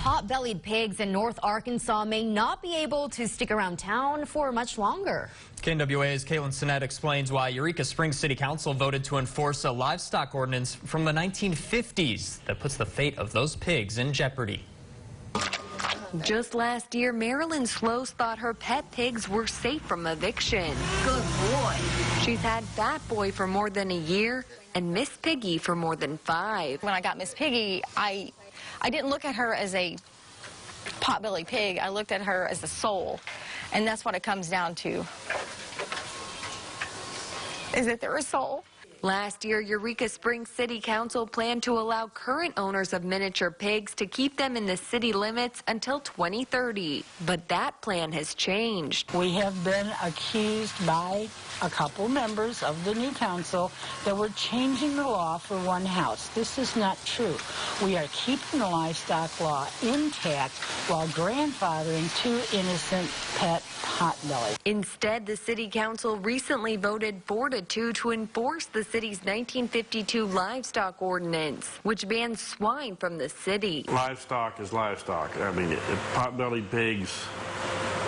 Pot-bellied pigs in North Arkansas may not be able to stick around town for much longer. KNWA's Caitlin Sinnett explains why Eureka Springs City Council voted to enforce a livestock ordinance from the 1950s that puts the fate of those pigs in jeopardy. Just last year, Marilyn Slows thought her pet pigs were safe from eviction. Good boy. She's had Fat Boy for more than a year and Miss Piggy for more than 5. When I got Miss Piggy, I didn't look at her as a pot-bellied pig. I looked at her as a soul, and that's what it comes down to. Is that they're a soul? Last year, Eureka Springs City Council planned to allow current owners of miniature pigs to keep them in the city limits until 2030. But that plan has changed. We have been accused by a couple members of the new council that we're changing the law for one house. This is not true. We are keeping the livestock law intact while grandfathering 2 innocent pet potbellies. Instead, the City Council recently voted 4-2 to enforce the city's 1952 livestock ordinance, which bans swine from the city. Livestock is livestock. I mean, pot-bellied pigs,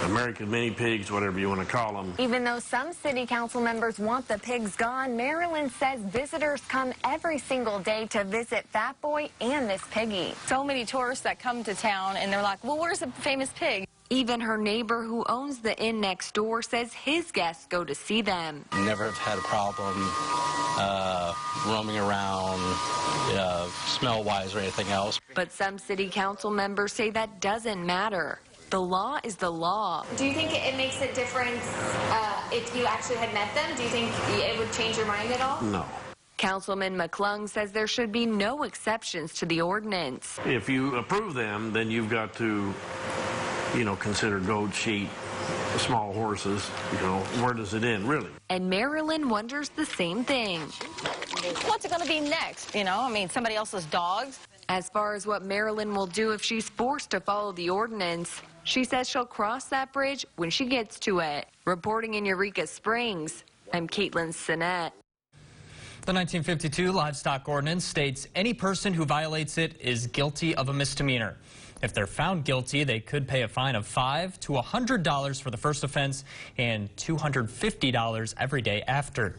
American mini pigs, whatever you want to call them. Even though some city council members want the pigs gone, Marilyn says visitors come every single day to visit Fat Boy and Miss Piggy. So many tourists that come to town, and they're like, well, where's the famous pig? Even her neighbor who owns the inn next door says his guests go to see them. Never have had a problem roaming around, smell-wise or anything else. But some city council members say that doesn't matter. The law is the law. Do you think it makes a difference if you actually had met them? Do you think it would change your mind at all? No. Councilman McClung says there should be no exceptions to the ordinance. If you approve them, then you've got to, consider goats, sheep, small horses. Where does it end, really? And Marilyn wonders the same thing. What's it going to be next? Somebody else's dogs? As far as what Marilyn will do if she's forced to follow the ordinance, she says she'll cross that bridge when she gets to it. Reporting in Eureka Springs, I'm Caitlin Sinnett. The 1952 livestock ordinance states any person who violates it is guilty of a misdemeanor. If they're found guilty, they could pay a fine of $5 to $100 for the first offense and $250 every day after.